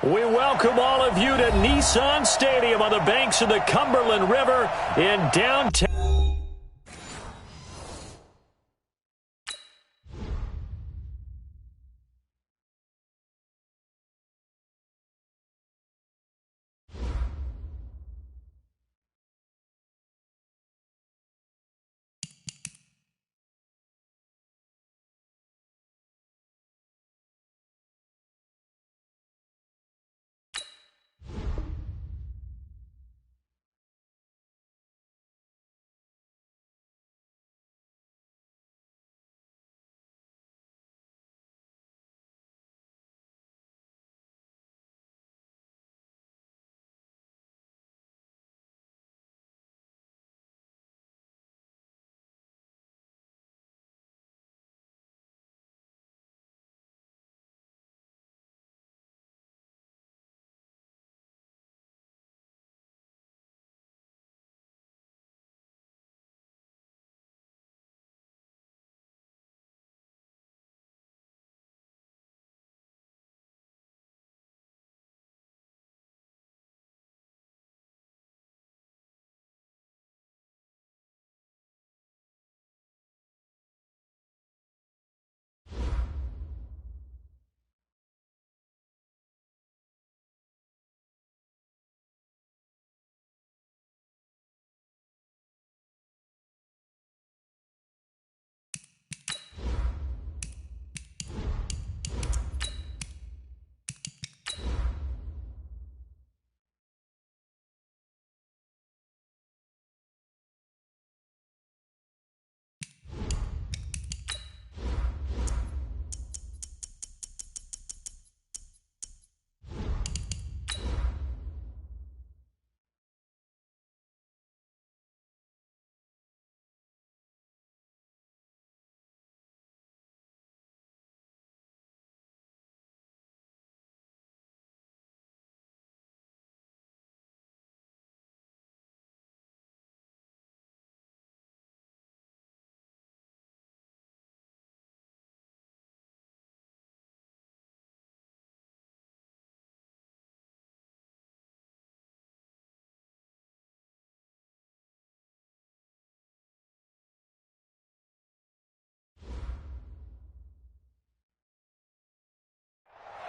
We welcome all of you to Nissan Stadium on the banks of the Cumberland River in downtown.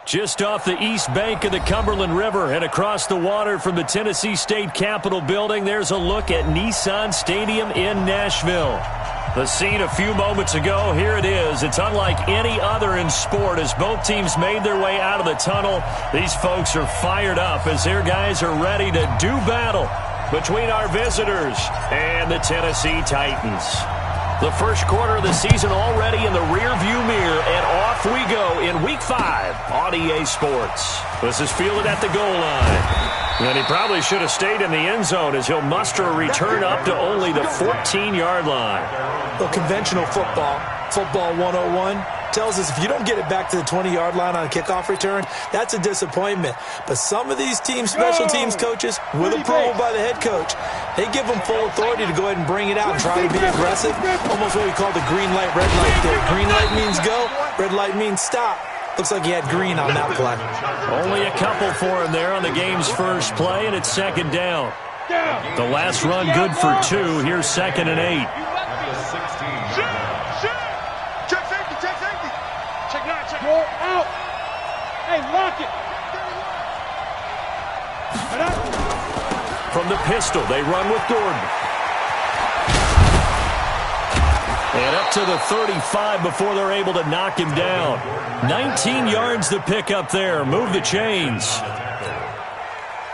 Just off the east bank of the Cumberland River and across the water from the Tennessee State Capitol building, there's a look at Nissan Stadium in Nashville. The scene a few moments ago, here it is. It's unlike any other in sport as both teams made their way out of the tunnel. These folks are fired up as their guys are ready to do battle between our visitors and the Tennessee Titans. The first quarter of the season already in the rearview mirror, and off we go in Week 5 on EA Sports. This is fielded at the goal line. And he probably should have stayed in the end zone as he'll muster a return up to only the 14-yard line. Well, conventional football 101, tells us if you don't get it back to the 20-yard line on a kickoff return, that's a disappointment. But some of these special teams coaches, with approval by the head coach, they give them full authority to go ahead and bring it out and try to be aggressive. Almost what we call the green light, red light theory. Green light means go, red light means stop. Looks like he had green on that play. Only a couple for him there on the game's first play, and it's second down. The last run good for 2. Here's 2nd and 8. Go out. Hey, lock it. From the pistol, they run with Gordon. And up to the 35 before they're able to knock him down. 19 yards to pick up there. Move the chains.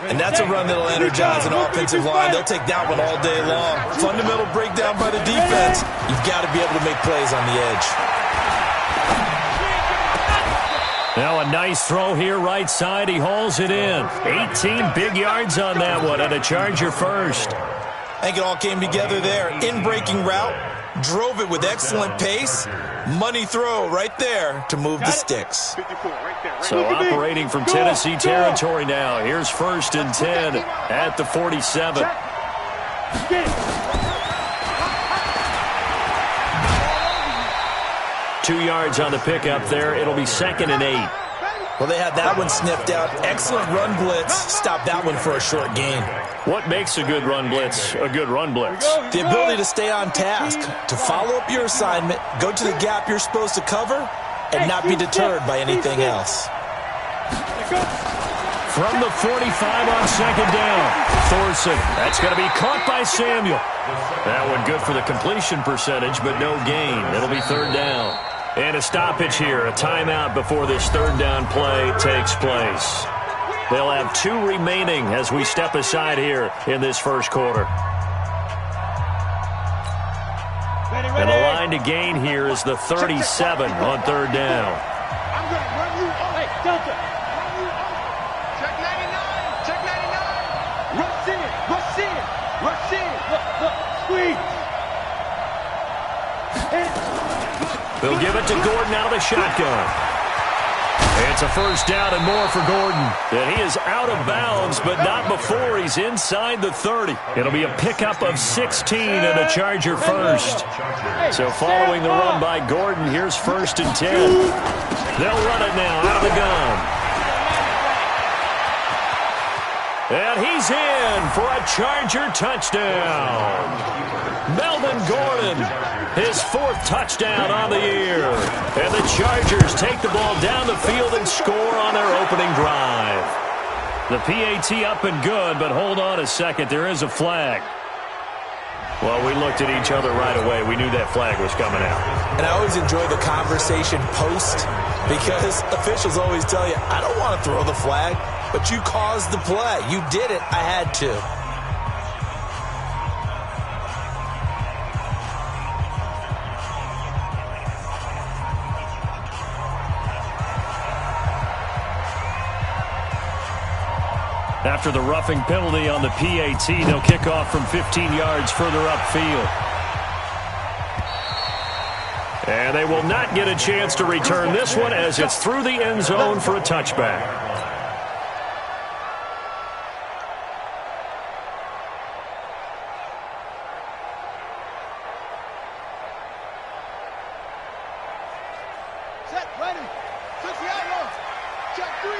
And that's a run that'll energize an offensive line. They'll take that one all day long. Fundamental breakdown by the defense. You've got to be able to make plays on the edge. Now a nice throw here right side. He hauls it in. 18 big yards on that one and a Charger first. I think it all came together there. In-breaking route. Drove it with excellent pace. Money throw right there to move the sticks. So operating from Tennessee territory now. Here's 1st and 10 at the 47. Two yards on the pickup there. It'll be 2nd and 8. Well, they had that one sniffed out. Excellent run blitz. Stop that one for a short gain. What makes a good run blitz a good run blitz? The ability to stay on task, to follow up your assignment, go to the gap you're supposed to cover, and not be deterred by anything else. From the 45 on second down, Thorson. That's going to be caught by Samuel. That one good for the completion percentage, but no gain. It'll be third down. And a stoppage here, a timeout before this third down play takes place. They'll have 2 remaining as we step aside here in this first quarter. And the line to gain here is the 37 on third down. I'm going to run you on. Hey, Delta. Run you on. Check 99. Check 99. Rush in. Rush in. Rush in. Look. Squeeze. They'll give it to Gordon out of the shotgun. It's a first down and more for Gordon. And he is out of bounds, but not before he's inside the 30. It'll be a pickup of 16 and a Charger first. So following the run by Gordon, here's first and 10. They'll run it now out of the gun. And he's in for a Charger touchdown. Melvin Gordon, his 4th touchdown on the year. And the Chargers take the ball down the field and score on their opening drive. The PAT up and good, but hold on a second. There is a flag. Well, we looked at each other right away. We knew that flag was coming out. And I always enjoy the conversation post because officials always tell you, I don't want to throw the flag, but you caused the play. You did it. I had to. After the roughing penalty on the PAT, they'll kick off from 15 yards further upfield. And they will not get a chance to return this one as it's through the end zone for a touchback. Set, ready. Took the outlaw. Check 3.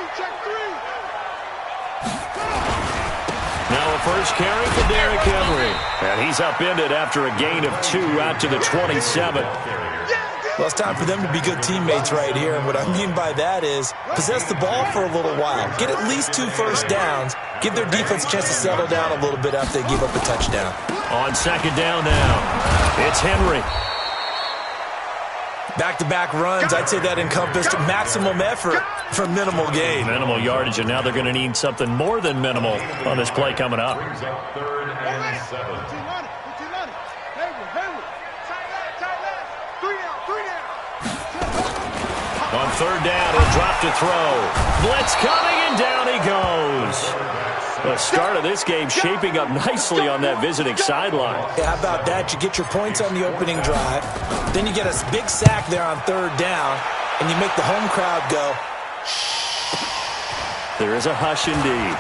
Now a first carry for Derrick Henry. And he's upended after a gain of 2 out to the 27. Well, it's time for them to be good teammates right here. And what I mean by that is possess the ball for a little while. Get at least 2 first downs. Give their defense a chance to settle down a little bit after they give up a touchdown. On second down now, it's Henry. Back-to-back runs, I'd say that encompassed maximum effort for minimal gain. Minimal yardage, and now they're going to need something more than minimal on this play coming up. On third down, he'll drop to throw. Blitz coming, and down he goes. The start of this game shaping up nicely on that visiting sideline. Yeah, how about that? You get your points on the opening drive. Then you get a big sack there on third down, and you make the home crowd go, shh. There is a hush indeed.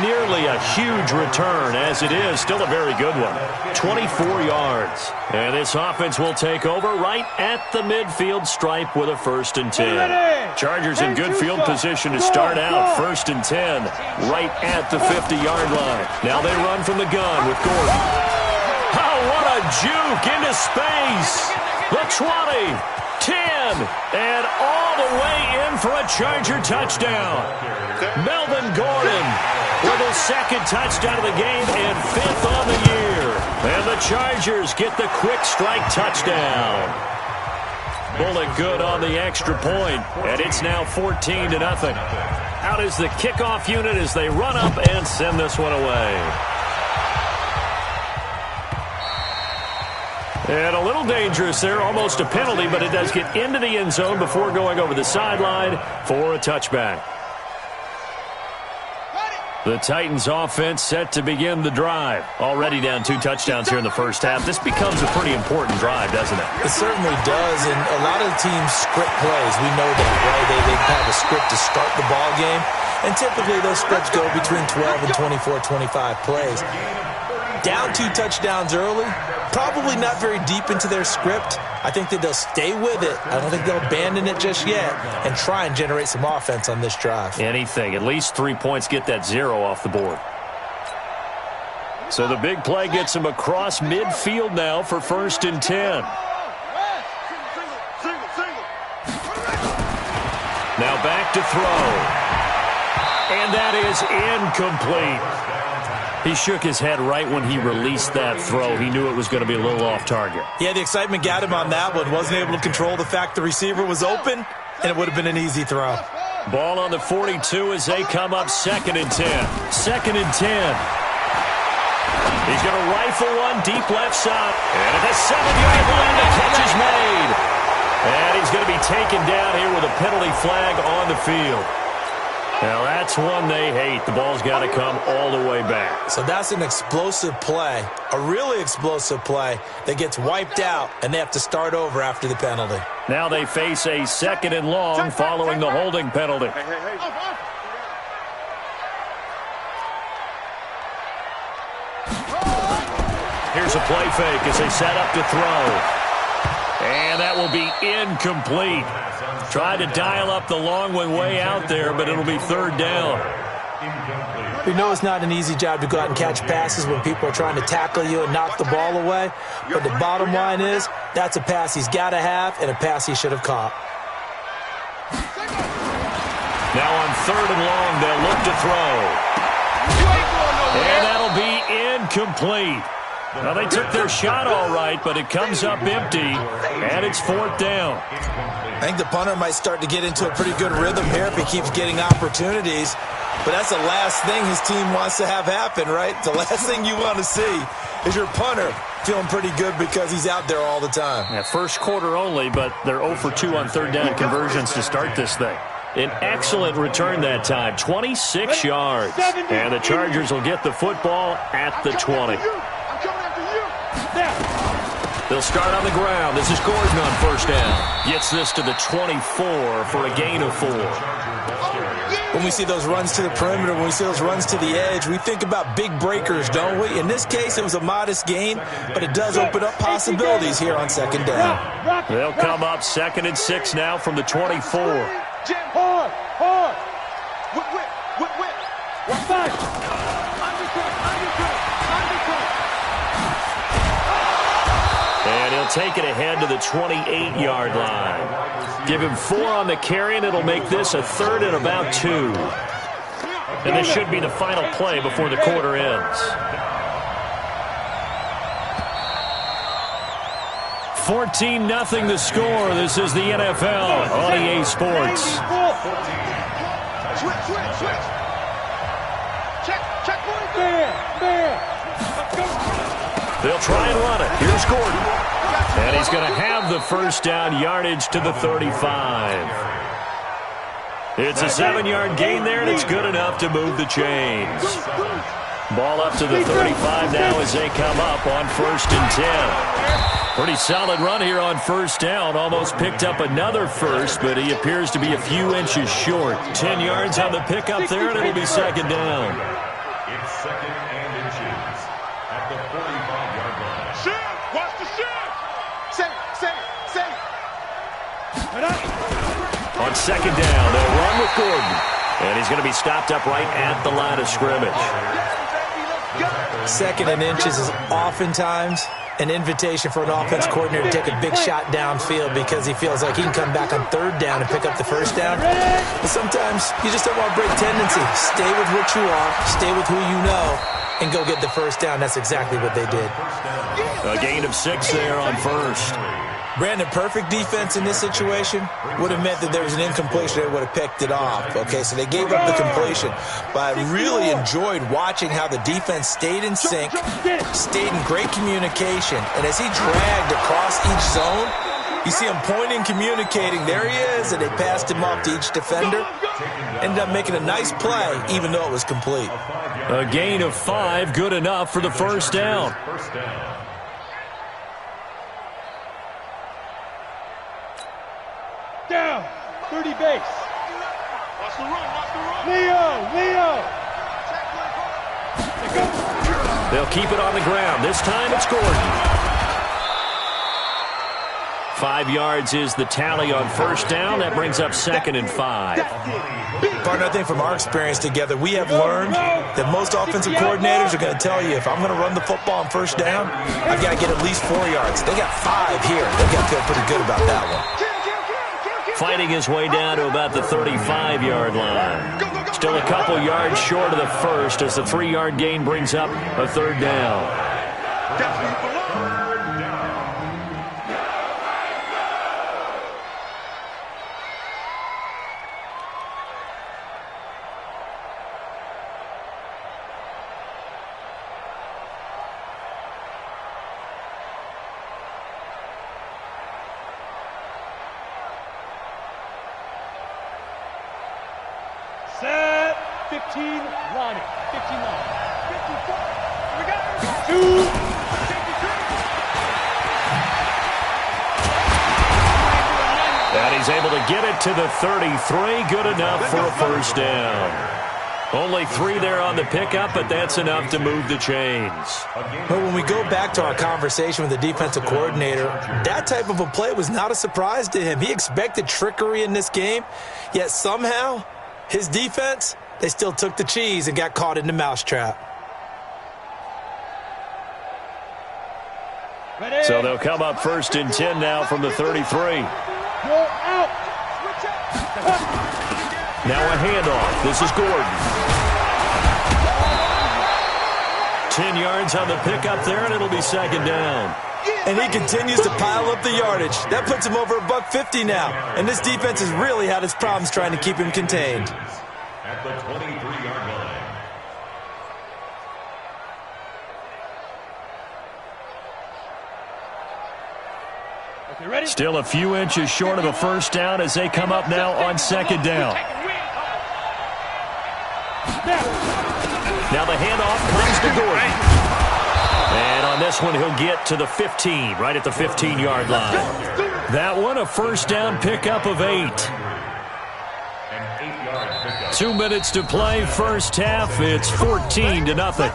Nearly a huge return, as it is still a very good one. 24 yards. And this offense will take over right at the midfield stripe with a first and 10. Chargers in good field position to start out. First and 10 right at the 50-yard line. Now they run from the gun with Gordon. Oh, what a juke into space. The 20, 10, and all the way in for a Charger touchdown. Melvin Gordon with his 2nd touchdown of the game and 5th on the year. And the Chargers get the quick strike touchdown. Bullet good on the extra point, and it's now 14-0. Out is the kickoff unit as they run up and send this one away. And a little dangerous there, almost a penalty, but it does get into the end zone before going over the sideline for a touchback. The Titans offense set to begin the drive. Already down 2 touchdowns here in the first half. This becomes a pretty important drive, doesn't it? It certainly does, and a lot of the teams script plays. We know that, right? They have a script to start the ball game, and typically those scripts go between 12 and 24, 25 plays. Down 2 touchdowns early, probably not very deep into their script. I think that they'll stay with it. I don't think they'll abandon it just yet and try and generate some offense on this drive. Anything. At least 3 points, get that 0 off the board. So the big play gets him across midfield now for 1st and 10. Now back to throw. And that is incomplete. He shook his head right when he released that throw. He knew it was going to be a little off target. Yeah, the excitement got him on that one. Wasn't able to control the fact the receiver was open, and it would have been an easy throw. Ball on the 42 as they come up 2nd and 10. 2nd and 10. He's going to rifle one deep left side. And at the 7-yard line, the catch is made. And he's going to be taken down here with a penalty flag on the field. Now, that's one they hate. The ball's got to come all the way back. So that's an explosive play, a really explosive play that gets wiped out, and they have to start over after the penalty. Now they face a 2nd and long following the holding penalty. Here's a play fake as they set up to throw. And that will be incomplete. Tried to dial up the long one way out there, but it'll be 3rd down. We know it's not an easy job to go out and catch passes when people are trying to tackle you and knock the ball away. But the bottom line is, that's a pass he's got to have and a pass he should have caught. Now on 3rd and long, they'll look to throw. And that'll be incomplete. Well, they took their shot all right, but it comes up empty, and it's 4th down. I think the punter might start to get into a pretty good rhythm here if he keeps getting opportunities. But that's the last thing his team wants to have happen, right? The last thing you want to see is your punter feeling pretty good because he's out there all the time. Yeah, first quarter only, but they're 0 for 2 on 3rd down conversions to start this thing. An excellent return that time, 26 yards. And the Chargers will get the football at the 20. They'll start on the ground. This is Gordon on 1st down. Gets this to the 24 for a gain of 4. When we see those runs to the perimeter, when we see those runs to the edge, we think about big breakers, don't we? In this case, it was a modest gain, but it does open up possibilities here on 2nd down. They'll come up 2nd and 6 now from the 24. Hard. Whip. Undercut. And he'll take it ahead to the 28-yard line. Give him 4 on the carry, and it'll make this a 3rd and about 2. And this should be the final play before the quarter ends. 14-0 the score. This is the NFL on EA Sports. Switch. Check. They'll try and run it. Here's Gordon. And he's going to have the 1st down yardage to the 35. It's a 7-yard gain there, and it's good enough to move the chains. Ball up to the 35 now as they come up on 1st and 10. Pretty solid run here on 1st down. Almost picked up another first, but he appears to be a few inches short. 10 yards on the pickup there, and it'll be 2nd down. It's 2nd and inches at the 45-yard line. Shift! Watch the shift! Say it! On 2nd down, they'll run with Gordon. And he's going to be stopped up right at the line of scrimmage. 2nd and inches is oftentimes an invitation for an offense coordinator to take a big shot downfield because he feels like he can come back on 3rd down and pick up the 1st down. But sometimes you just don't want to break tendency. Stay with what you are, stay with who you know, and go get the 1st down. That's exactly what they did. A gain of 6 there on 1st. Brandon, perfect defense in this situation would have meant that there was an incompletion. They would have picked it off. Okay, so they gave up the completion. But I really enjoyed watching how the defense stayed in sync, stayed in great communication. And as he dragged across each zone, you see him pointing, communicating. There he is, and they passed him off to each defender. Ended up making a nice play, even though it was complete. A gain of 5, good enough for the 1st down. Down. 30 base. Watch the run. Leo. They'll keep it on the ground. This time it's Gordon. 5 yards is the tally on first down. That brings up 2nd and 5. Partner, I think from our experience together, we have learned that most offensive coordinators are going to tell you, if I'm going to run the football on first down, I've got to get at least 4 yards. They got 5 here. They've got to feel pretty good about that one. Fighting his way down to about the 35-yard line. Still a couple yards short of the first as the 3-yard gain brings up a 3rd down. Set, 15, line it, 15 line. 54, we got it. 2, 53. And he's able to get it to the 33. Good enough for a first down. Only 3 there on the pickup, but that's enough to move the chains. But when we go back to our conversation with the defensive coordinator, that type of a play was not a surprise to him. He expected trickery in this game, yet somehow his defense, they still took the cheese and got caught in the mousetrap. So they'll come up 1st and 10 now from the 33. Go out. Now a handoff. This is Gordon. 10 yards on the pickup there, and it'll be 2nd down. And he continues to pile up the yardage. That puts him over $150 now. And this defense has really had its problems trying to keep him contained. At the 23-yard line. Okay, ready? Still a few inches short of a first down as they come up now on 2nd down. Now the handoff comes to Gordon. And on this one, he'll get to the 15, right at the 15-yard line. That one, a first down pickup of 8. 2 minutes to play, first half. It's 14-0.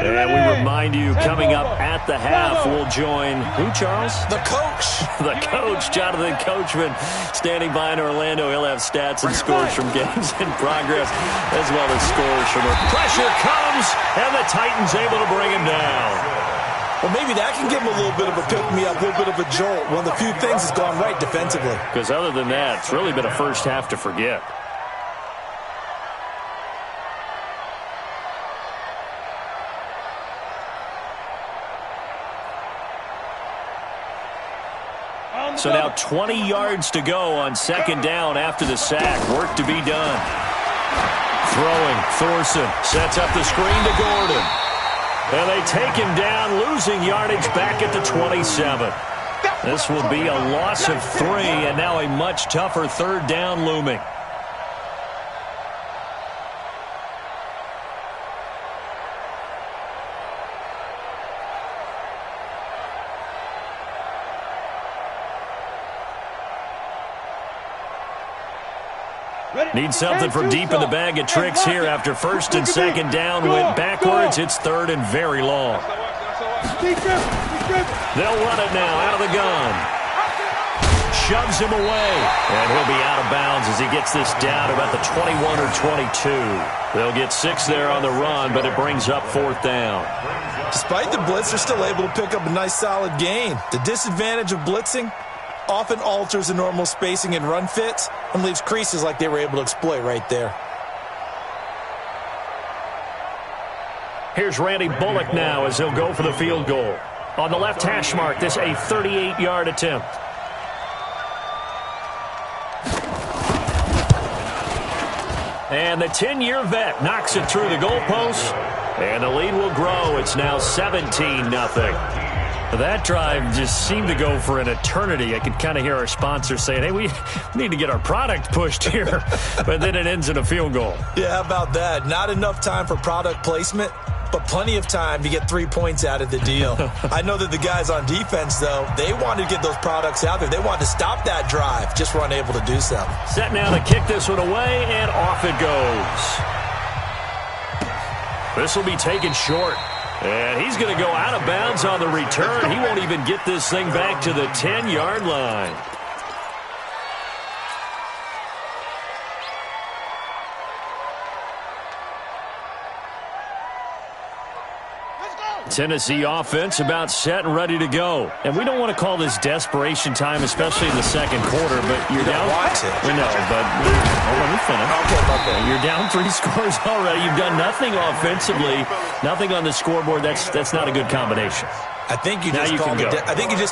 And we remind you, coming up at the half, we'll join who, Charles? The coach. The coach, Jonathan Coachman, standing by in Orlando. He'll have stats and scores from games in progress, as well as scores from her. Pressure comes, and the Titans able to bring him down. Well, maybe that can give him a little bit of a pick-me-up, a little bit of a jolt. One of the few things that's gone right defensively. Because other than that, it's really been a first half to forget. So now 20 yards to go on 2nd down after the sack. Work to be done. Throwing, Thorson sets up the screen to Gordon. And they take him down, losing yardage back at the 27. This will be a loss of 3, and now a much tougher 3rd down looming. Need something from deep in the bag of tricks here after 1st and 2nd down went backwards. It's 3rd and very long. They'll run it now out of the gun. Shoves him away. And he'll be out of bounds as he gets this down to about the 21 or 22. They'll get 6 there on the run, but it brings up 4th down. Despite the blitz, they're still able to pick up a nice solid gain. The disadvantage of blitzing often alters the normal spacing and run fits and leaves creases like they were able to exploit right there. Here's Randy Bullock now as he'll go for the field goal. On the left hash mark, this a 38-yard attempt. And the 10-year vet knocks it through the goalpost. And the lead will grow. It's now 17-0. That drive just seemed to go for an eternity. I could kind of hear our sponsor saying, hey, we need to get our product pushed here. But then it ends in a field goal. Yeah, how about that? Not enough time for product placement, but plenty of time to get 3 points out of the deal. I know that the guys on defense, though, they wanted to get those products out there. They wanted to stop that drive, just were unable to do so. Set now to kick this one away, and off it goes. This will be taken short. And he's going to go out of bounds on the return. He won't even get this thing back to the 10-yard line. Tennessee offense about set and ready to go. And we don't want to call this desperation time, especially in the second quarter, but you're down. We know, but let me finish. Okay. You're down 3 scores already. You've done nothing offensively, nothing on the scoreboard. That's not a good combination. I think you just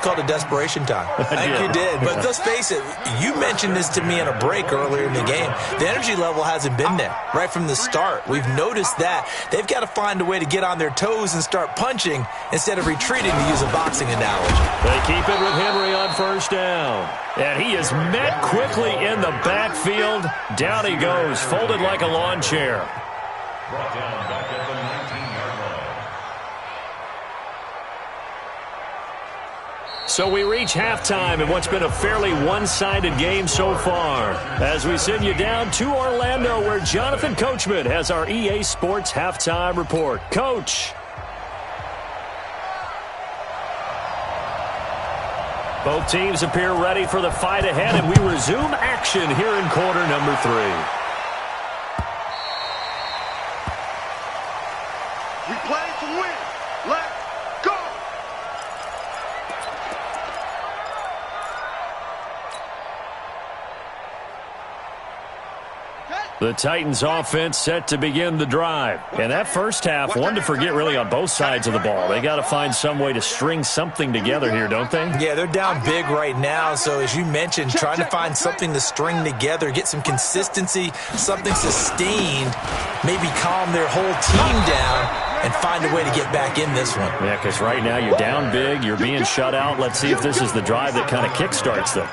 called it desperation time. I think you did. But let's face it, you mentioned this to me in a break earlier in the game. The energy level hasn't been there right from the start. We've noticed that. They've got to find a way to get on their toes and start punching instead of retreating, to use a boxing analogy. They keep it with Henry on first down. And he is met quickly in the backfield. Down he goes, folded like a lawn chair. Brought down back at the 19-yard line. So we reach halftime in what's been a fairly one-sided game so far. As we send you down to Orlando, where Jonathan Coachman has our EA Sports halftime report. Coach. Both teams appear ready for the fight ahead, and we resume action here in quarter number 3. We play to win. Let's go. The Titans offense set to begin the drive. And that first half, one to forget really on both sides of the ball. They got to find some way to string something together here, don't they? Yeah, they're down big right now. So as you mentioned, trying to find something to string together, get some consistency, something sustained, maybe calm their whole team down and find a way to get back in this one. Yeah, because right now you're down big, you're being shut out. Let's see if this is the drive that kind of kickstarts them.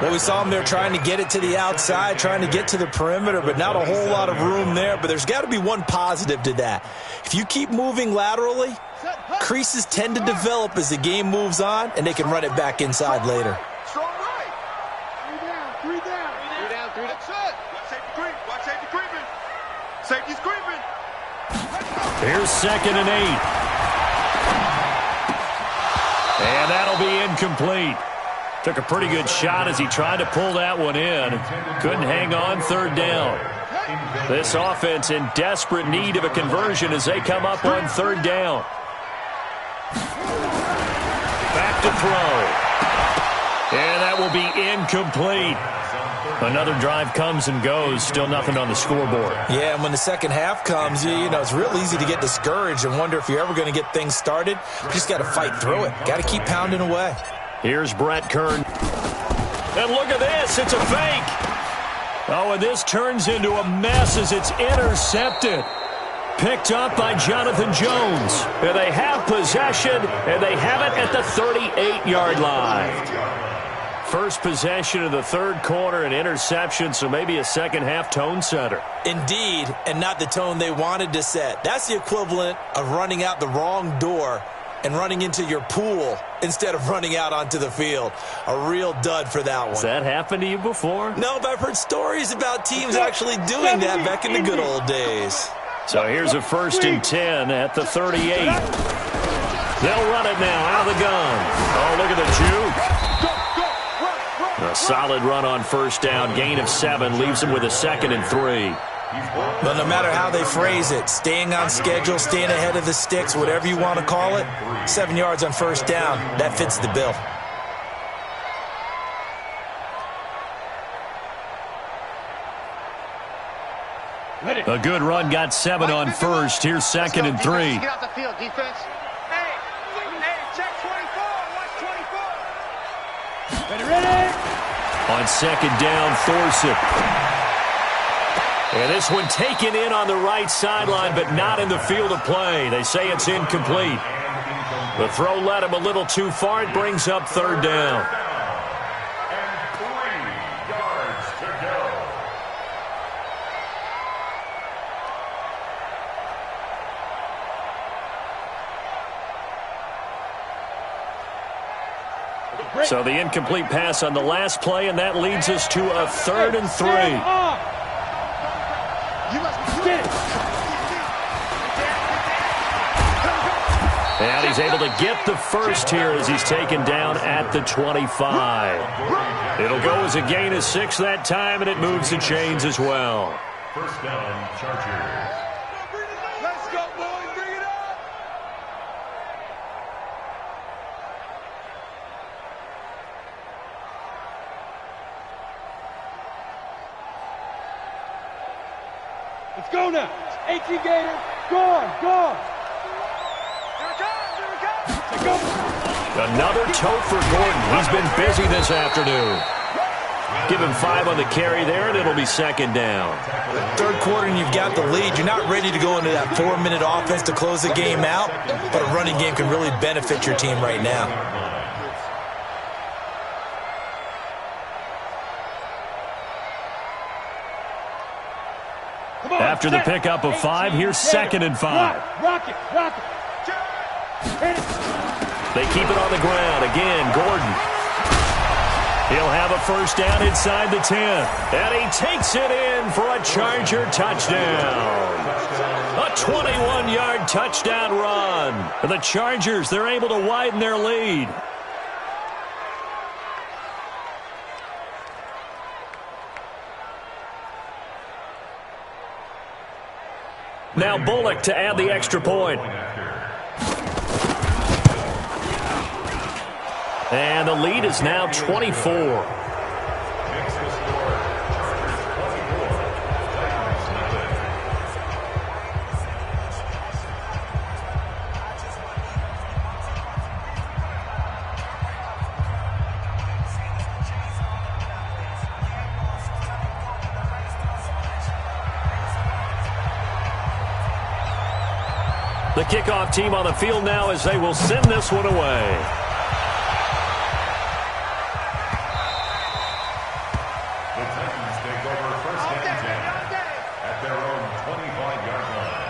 Well, we saw them there trying to get it to the outside, trying to get to the perimeter, but not a whole lot of room there. But there's got to be one positive to that. If you keep moving laterally, creases tend to develop as the game moves on, and they can run it back inside later. Strong right. 3 down. That's it. Watch safety creeping. Safety's creeping. Here's 2nd and 8. And that'll be incomplete. Took a pretty good shot as he tried to pull that one in. Couldn't hang on, 3rd down. This offense in desperate need of a conversion as they come up on 3rd down. Back to throw. And that will be incomplete. Another drive comes and goes. Still nothing on the scoreboard. Yeah, and when the second half comes, you know, it's real easy to get discouraged and wonder if you're ever going to get things started. You just got to fight through it. Got to keep pounding away. Here's Brett Kern. And look at this. It's a fake. Oh, and this turns into a mess as it's intercepted. Picked up by Jonathan Jones. And they have possession, and they have it at the 38-yard line. First possession of the 3rd quarter, an interception, so maybe a second-half tone setter. Indeed, and not the tone they wanted to set. That's the equivalent of running out the wrong door and running into your pool instead of running out onto the field. A real dud for that one. Has that happened to you before? No, but I've heard stories about teams actually doing that back in the good old days. So here's a 1st and 10 at the 38. They'll run it now out of the gun. Oh, look at the juke. A solid run on 1st down. Gain of 7 leaves them with a 2nd and 3. But no matter how they phrase it, staying on schedule, staying ahead of the sticks, whatever you want to call it, 7 yards on 1st down, that fits the bill. A good run got 7 on 1st. Here's 2nd and 3. Get out the field, defense. Hey, check 24. Watch 24. Ready. On 2nd down, Thorson. And this one taken in on the right sideline, but not in the field of play. They say it's incomplete. The throw led him a little too far. It brings up third down. And 3 yards to go. So the incomplete pass on the last play, and that leads us to a 3rd and 3. And he's able to get the first here as he's taken down at the 25. It'll go as a gain of 6 that time, and it moves the chains as well. First down, Chargers. Let's go, boys. Bring it up. Let's go now. 18 Gators. Go on, go on. Here it comes, here it comes. Let's go. Another tote for Gordon. He's been busy this afternoon. Give him 5 on the carry there, and it'll be 2nd down. Third quarter and you've got the lead. You're not ready to go into that 4-minute offense to close the game out, but a running game can really benefit your team right now. After the pickup of 5, here's 2nd and 5. Rock it, rock it. Hit it. They keep it on the ground. Again, Gordon. He'll have a first down inside the 10. And he takes it in for a Charger touchdown. A 21-yard touchdown run. For the Chargers, they're able to widen their lead. Now Bullock to add the extra point. And the lead is now 24. The kickoff team on the field now as they will send this one away. The Titans take over first and 10 at their own 25-yard line.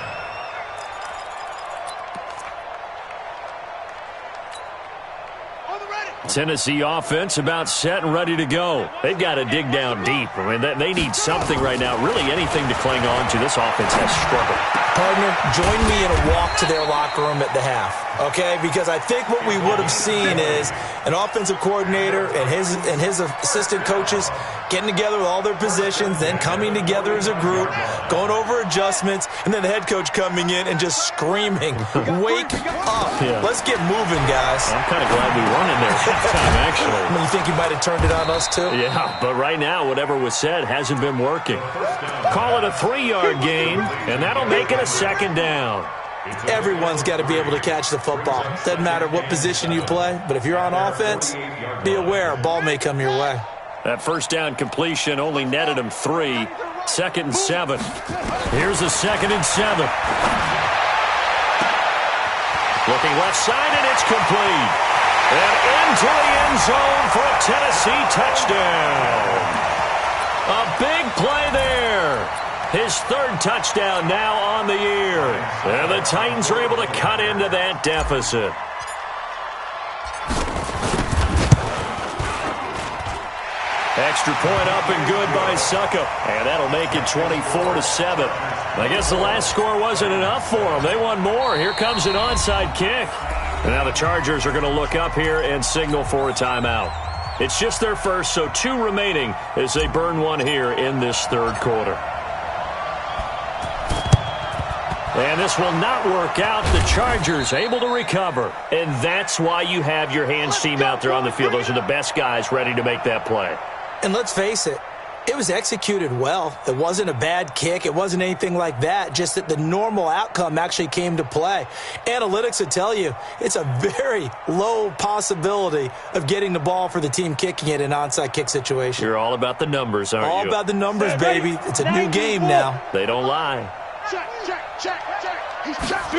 Tennessee offense about set and ready to go. They've got to dig down deep. I mean, they need something right now, really anything to cling on to. This offense has struggled. Partner, join me in a walk to their locker room at the half, okay? Because I think what we would have seen is an offensive coordinator and his assistant coaches getting together with all their positions, then coming together as a group, going over adjustments, and then the head coach coming in and just screaming, wake up. Yeah. Let's get moving, guys. I'm kind of glad we weren't in there at halftime, actually. I mean, you think you might have turned it on us, too? Yeah, but right now, whatever was said hasn't been working. Call it a 3-yard gain, and that'll make it a 2nd down. Everyone's got to be able to catch the football. Doesn't matter what position you play, but if you're on offense, be aware a ball may come your way. That first down completion only netted him 3. 2nd and 7. Here's a 2nd and 7. Looking left side, and it's complete. And into the end zone for a Tennessee touchdown. A big play there. His 3rd touchdown now on the year. And the Titans are able to cut into that deficit. Extra point up and good by Succop. And that'll make it 24-7. I guess the last score wasn't enough for them. They won more. Here comes an onside kick. And now the Chargers are going to look up here and signal for a timeout. It's just their first, so 2 remaining as they burn one here in this 3rd quarter. And this will not work out. The Chargers able to recover. And that's why you have your hands team out there on the field. Those are the best guys ready to make that play. And let's face it, it was executed well. It wasn't a bad kick. It wasn't anything like that. Just that the normal outcome actually came to play. Analytics will tell you it's a very low possibility of getting the ball for the team kicking it in an onside kick situation. You're all about the numbers, aren't you? All about the numbers, baby. It's a new game now. They don't lie. Check, check, check, check. He's checked.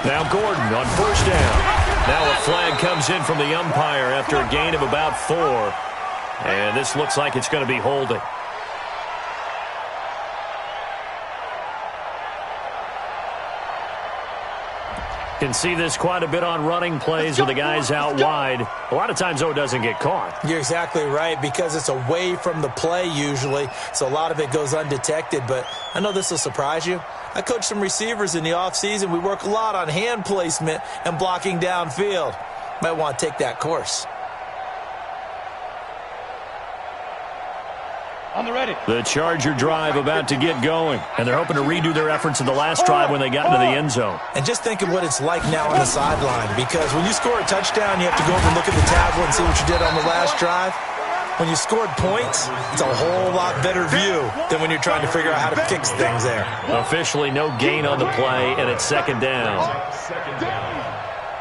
Now Gordon on first down. Now a flag comes in from the umpire after a gain of about 4. And this looks like it's going to be holding. Can see this quite a bit on running plays with the guys out wide. A lot of times, though, it doesn't get caught. You're exactly right, because it's away from the play usually, so a lot of it goes undetected. But I know this will surprise you. I coach some receivers in the offseason. We work a lot on hand placement and blocking downfield. Might want to take that course. On the ready. The Charger drive about to get going, and they're hoping to redo their efforts in the last drive when they got into the end zone. And just think of what it's like now on the sideline, because when you score a touchdown, you have to go over and look at the tablet and see what you did on the last drive. When you scored points, it's a whole lot better view than when you're trying to figure out how to fix things there. Officially no gain on the play, and it's second down. Second down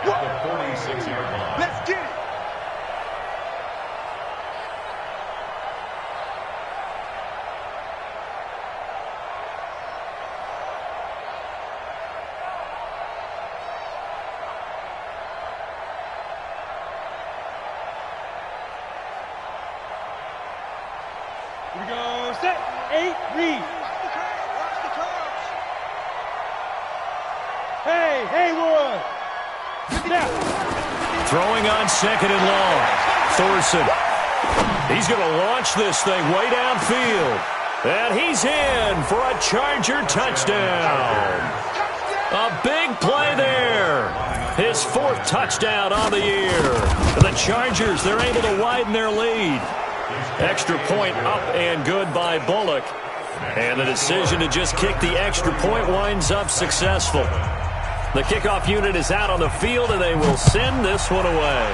at the 46-yard line. Let's get it. Here we go. Set. 8, read. Watch the curves. Hey, Haywood. Now. Throwing on second and long. Thorson. He's going to launch this thing way downfield. And he's in for a Charger touchdown. A big play there. His 4th touchdown on the year. The Chargers, they're able to widen their lead. Extra point up and good by Bullock. And the decision to just kick the extra point winds up successful. The kickoff unit is out on the field, and they will send this one away.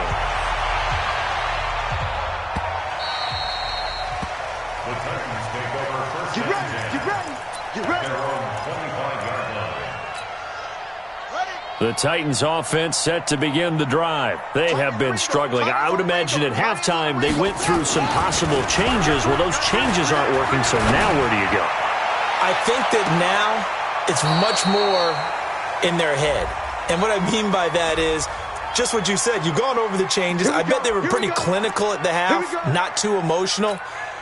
The Titans take over first Get and ready. 10. Get ready. Get ready. Their own 25-yard line. The Titans offense set to begin the drive. They have been struggling. I would imagine at halftime they went through some possible changes. Well, those changes aren't working, so now where do you go? I think that now it's much more in their head. And what I mean by that is just what you said. You've gone over the changes. I bet they were pretty clinical at the half, not too emotional.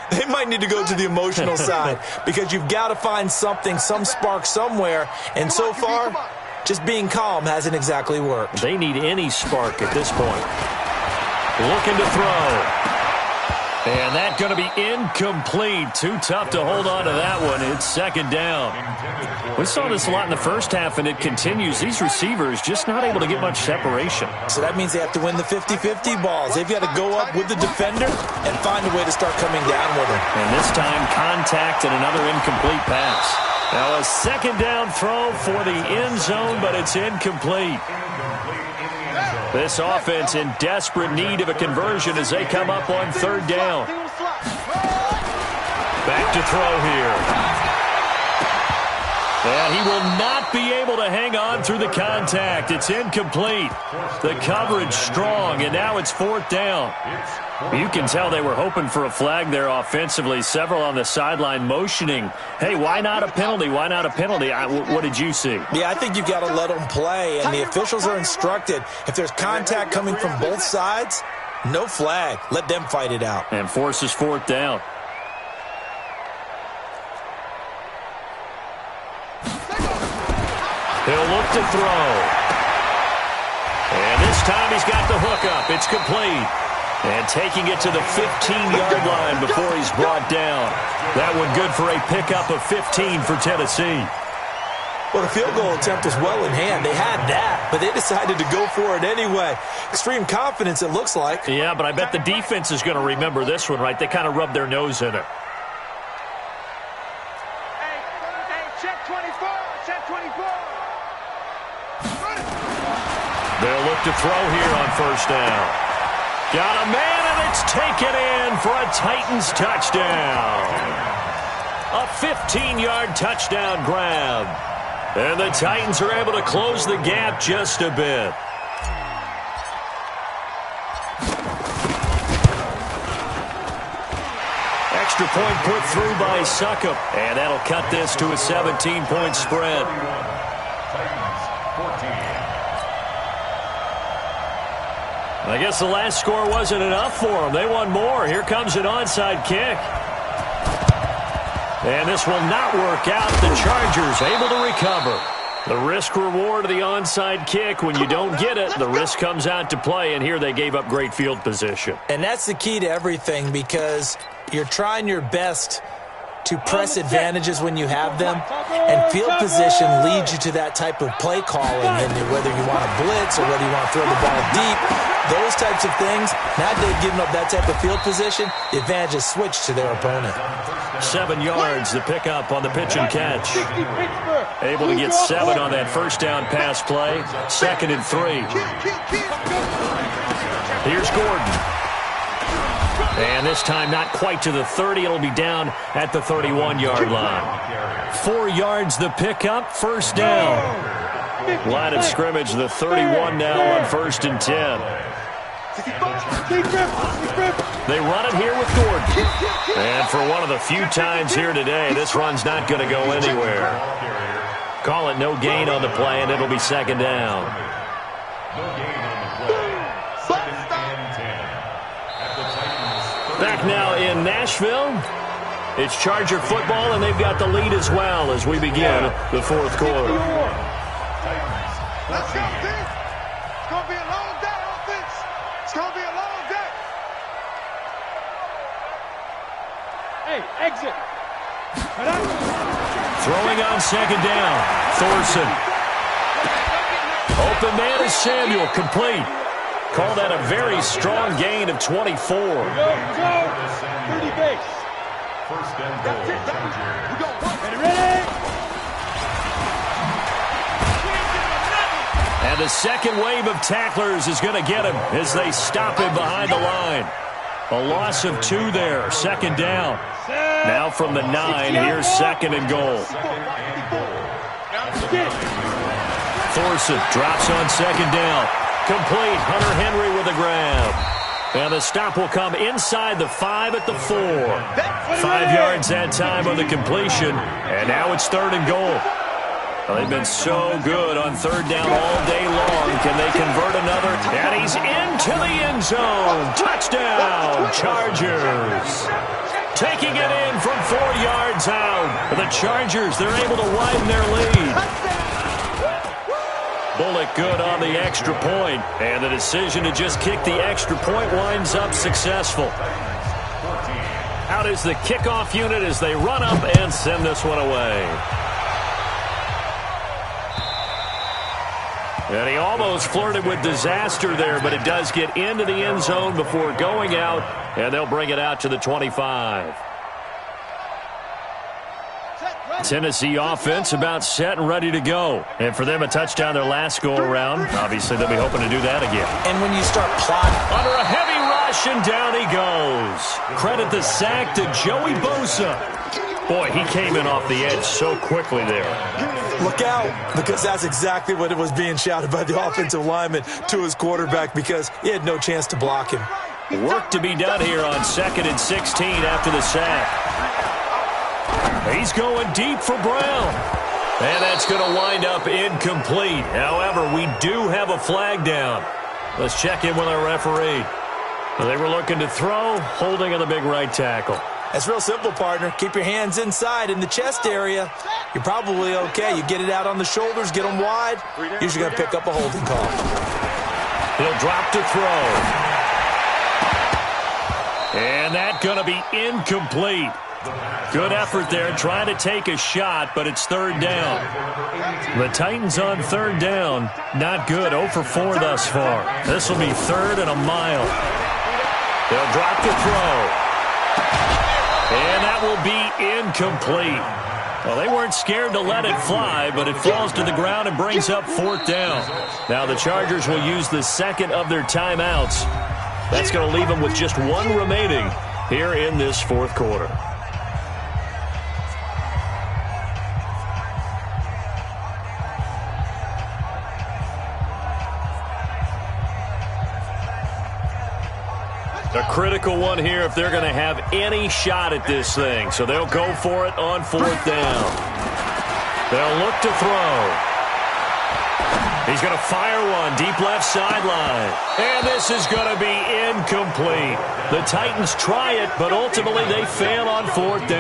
They might need to go to the emotional side, because you've got to find something, some spark somewhere. And so far, just being calm hasn't exactly worked. They need any spark at this point. Looking to throw. And that's going to be incomplete. Too tough to hold on to that one. It's second down. We saw this a lot in the first half, and it continues. These receivers just not able to get much separation. So that means they have to win the 50-50 balls. They've got to go up with the defender and find a way to start coming down with him. And this time, contact and another incomplete pass. Now a second down throw for the end zone, but it's incomplete. This offense in desperate need of a conversion as they come up on third down. Back to throw here. And he will not be able to hang on through the contact. It's incomplete. The coverage strong, and now it's fourth down. You can tell they were hoping for a flag there offensively. Several on the sideline motioning, hey, why not a penalty? Why not a penalty? What did you see? Yeah, I think you've got to let them play, and the officials are instructed. If there's contact coming from both sides, no flag. Let them fight it out. And forces fourth down. He'll look to throw. And this time he's got the hook up. It's complete. And taking it to the 15-yard line before he's brought down. That one good for a pickup of 15 for Tennessee. Well, the field goal attempt was well in hand. They had that, but they decided to go for it anyway. Extreme confidence, it looks like. Yeah, but I bet the defense is going to remember this one, right? They kind of rubbed their nose in it. Hey, check 24. Check 24. They'll look to throw here on first down. Got a man, and it's taken in for a Titans touchdown. A 15-yard touchdown grab. And the Titans are able to close the gap just a bit. Extra point put through by Succop. And that'll cut this to a 17-point spread. Titans 14. I guess the last score wasn't enough for them. They want more. Here comes an onside kick. And this will not work out. The Chargers able to recover. The risk-reward of the onside kick, when you don't get it, the risk comes out to play, and here they gave up great field position. And that's the key to everything, because you're trying your best to press advantages when you have them, and field position leads you to that type of play calling, and whether you want to blitz or whether you want to throw the ball deep, those types of things. Now they've given up that type of field position, the advantage is switched to their opponent. 7 yards, the pickup on the pitch and catch. Able to get 7 on that first down pass play. 2nd and 3. Here's Gordon. And this time not quite to the 30. It'll be down at the 31-yard line. 4 yards the pickup, first down. Line of scrimmage, the 31 now on 1st and 10. They run it here with Gordon. And for one of the few times here today, this run's not going to go anywhere. Call it no gain on the play, and it'll be 2nd down. No gain on the play. 2nd and 10. At the Titans. Back now in Nashville. It's Charger football, and they've got the lead as well as we begin the 4th quarter. Let's go, team. It's going to be a long day on offense. It's going to be a long day. Hey, exit. Throwing on 2nd down. Thorson. Open man is Samuel, complete. Call that a very strong gain of 24. Go. Pretty base. 1st and goal. Ready? And the second wave of tacklers is going to get him as they stop him behind the line. A loss of 2 there, 2nd down. Now from the 9, here's 2nd and goal. Thorson drops on 2nd down. Complete. Hunter Henry with a grab. And the stop will come inside the 5 at the 4. 5 yards that time on the completion. And now it's 3rd and goal. Well, they've been so good on 3rd down all day long. Can they convert another? And he's into the end zone. Touchdown, Chargers. Taking it in from 4 yards out. The Chargers, they're able to widen their lead. Bullock good on the extra point. And the decision to just kick the extra point winds up successful. Out is the kickoff unit as they run up and send this one away. And he almost flirted with disaster there, but it does get into the end zone before going out, and they'll bring it out to the 25. Tennessee offense about set and ready to go. And for them, a touchdown their last go-around. Obviously, they'll be hoping to do that again. And when you start plotting under a heavy rush, and down he goes. Credit the sack to Joey Bosa. Boy, he came in off the edge so quickly there. Look out, because that's exactly what it was being shouted by the offensive lineman to his quarterback, because he had no chance to block him. Work to be done here on 2nd and 16 after the sack. He's going deep for Brown. And that's going to wind up incomplete. However, we do have a flag down. Let's check in with our referee. They were looking to throw, holding on the big right tackle. That's real simple, partner. Keep your hands inside in the chest area. You're probably okay. You get it out on the shoulders, get them wide. Usually going to pick up a holding call. He'll drop to throw. And that's going to be incomplete. Good effort there, trying to take a shot, but it's 3rd down. The Titans on 3rd down. Not good, 0 for 4 thus far. This will be 3rd and a mile. They'll drop to throw. And that will be incomplete. Well, they weren't scared to let it fly, but it falls to the ground and brings up 4th down. Now the Chargers will use the 2nd of their timeouts. That's going to leave them with just 1 remaining here in this 4th quarter. A critical one here if they're going to have any shot at this thing. So they'll go for it on 4th down. They'll look to throw. He's He's going to fire one deep left sideline. And this is going to be incomplete. The Titans try it, but ultimately they fail on 4th down.